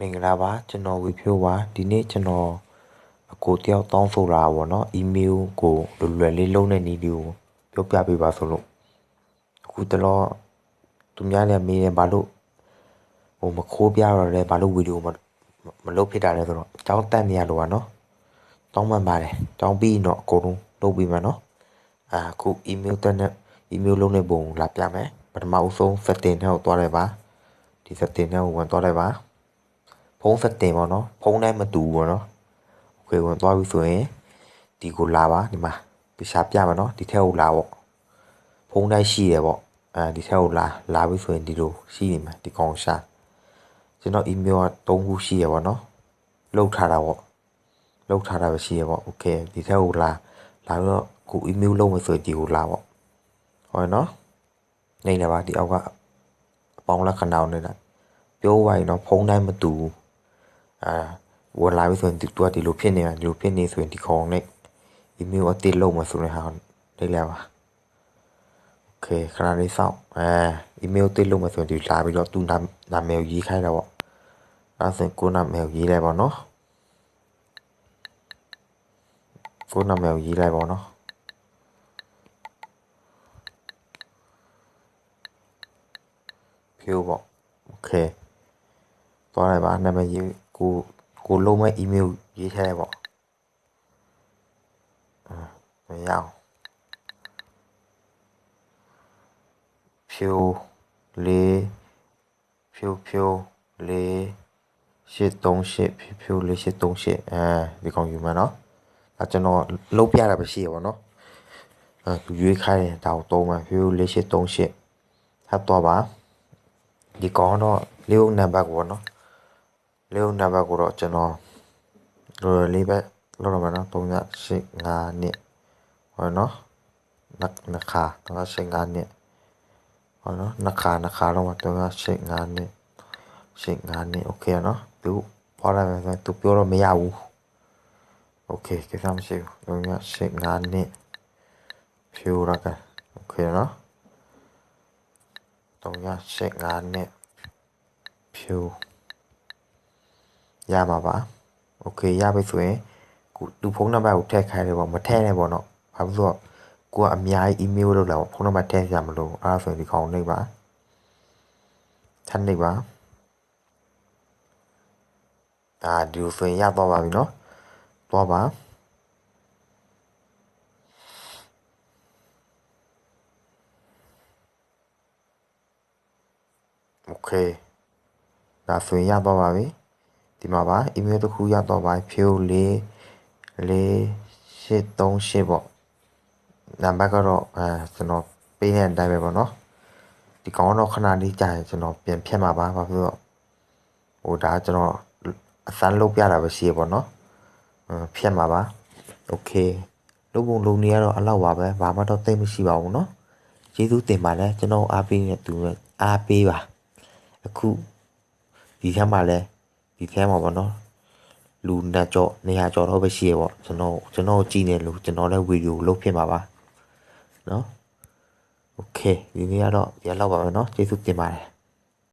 မင်္ဂလာပါကျွန်တော်ဝေဖြိုးပါဒီနေ့ကျွန်တော်အကိုတယောက်တောင်းဆိုတာပေါ့နော်အီးမေးလ်ကိုလွယ်လေးလုံးတဲ့နည်းလေးကိုပြောပြပေးပါဆိုလို့အခုတလောသူများလည်းမေးတယ်ဘာလို့မခိုးပြတော့လဲဘာလို့ဗီဒီယိုမလုပ်ဖြစ်တာလဲဆိုတော့အကြောင်းတက်နေရလို့ပါနော်တောင်းမှန်ပါတယ်တောင်းပြီးတော့အကုန်လုံးလုပ်ပြီးမှနော်အခုအီးမေးလ်တက်နဲ့အီးမေးလ်လုံးတဲ့ပုံလာပြမယ်ပထမအဆုံး setting ထဲကိုတွားလိုက်ပါဒီ setting ထဲကိုဝင်တွားလိုက်ပါဖုန်း setting ပေါ့နော်ဖုန်းတိုင်းမတူဘူးပေါ့နော်โอเคဝင်သွားပြီဆိုရင်ဒီကိုလာပါဒီမှာပြရှာပြမှာနော်ဒီထက်ကိုလာပေါ့ဖုန်းတိုင်းရှိရပေါ့ဒီထက်ကိုလာပြီဆိုရင်ဒီလိုရှိနေမှာဒီကောင်ရှာကျွန်တော် email က3ခုရှိရပေါ့နော်လောက်ထားတာပေါ့လောက်ထားတာပဲရှိရပေါ့โอเคဒီထက်ကိုလာပြီးတော့ခု email လုပ်မယ်ဆိုရင်ဒီကိုလာပေါ့ဟုတ်နော်နေနေပါဒီအောက်ကအပေါင်းလက္ခဏာနေတာပြောဝိုင်းတော့ဖုန်းတိုင်းမတူဘူးဝင်လာပြီဆိုရင်သူကဒီလိုဖြစ်နေတာဒီလိုဖြစ်နေဆိုရင်ဒီခေါင်းနဲ့ email အတိတ်လုံးမှာဆိုရင်ဟာနေလာပါโอเคခဏလေးစောင့်email တိတ်လုံးမှာဆိုရင်ဒီလာပြီးတော့သူနာမည်ရေးခိုင်းတာပေါ့အဲ့ဆိုရင်ကိုနာမည်ရေးလိုက်ပါနော်ကိုနာမည်ရေးလိုက်ပါနော်ဖြိုးပေါ့โอเคသွားလိုက်ပါနာမည်ရေးကိုလုံးမဲ့ email ရေးထားလိုက်ပေါ့မရအောင်ဖြိုးလေးဖြိုးလေး838ဖြိုးလေး838ဒီကောင်ယူမှာနော်ကျွန်တော်လုံးပြတာပဲရှိရပါတော့သူရွေးခိုင်းတယ်ဒါကိုသုံးမှာဖြိုးလေး838ထပ်တော့ပါဒီကောင်တော့လေးဦးနံပါတ်ကိုနော်လေးဦးနံပါတ်ကိုတော့ကျွန်တော်လေးပဲလောက်တော့မှာနော်385နှစ်ဟောနော်နှစ်ခါ385နှစ်ဟောနော်နှစ်ခါတော့မှာ385နှစ်85နှစ်โอเคနော်သူပေါ်လာမယ်ဆိုသူပြောတော့မရဘူးโอเคကိစ္စမရှိဘူး385နှစ်ဖြိုးရကโอเคနော်385နှစ်ဖြိုးရမှာပါโอเคရပြီဆိုရင်သူဖုန်းနံပါတ်ကိုထည့်ခိုင်းတယ်ပေါ့မထည့်နဲ့ပေါ့နော်ဘာလို့ဆိုတော့ကိုကအများကြီး email လုပ်လာပေါ့ဖုန်းနံပါတ်ထည့်ရမလို့အဲ့ဒါဆိုရင်ဒီကောင်နှိပ်ပါထပ်နှိပ်ပါဒီလိုဆိုရင်ရတော့ပါပြီနော်တော့ပါโอเคဒါဆိုရင်ရတော့ပါပြီဒီမှာပါ email တစ်ခုရတော့ပါဖြိုး4838ပေါ့နံပါတ်ကတော့ကျွန်တော်ပေးတဲ့အတိုင်းပဲပေါ့နော်ဒီကောင်တော့ခဏလေးကြာရင်ကျွန်တော်ပြန်ဖြတ်မှာပါဘာဖြစ်လို့ဟိုဒါကျွန်တော်အစမ်းလုပ်ပြတာပဲရှိရပေါ့နော်ဖြတ်မှာပါโอเคလုပ်ပုံလုပ်နေရတော့အလောက်ပါပဲဘာမှတော့သိမရှိပါဘူးနော်ကျေးဇူးတင်ပါတယ်ကျွန်တော်အားပေးနေသူအားပေးပါအခုဒီထဲမှာပေါ့နော်လူနဲ့ကြောနေရာကြောတော့ပဲရှိရပေါ့ကျွန်တော်ကြည့်နေလို့ကျွန်တော်လည်းဗီဒီယိုလုပ်ဖြစ်မှာပါနော်โอเคဒီနေ့ကတော့ဒီလောက်ပါပဲเนาะကျေးဇူးတင်ပါတယ်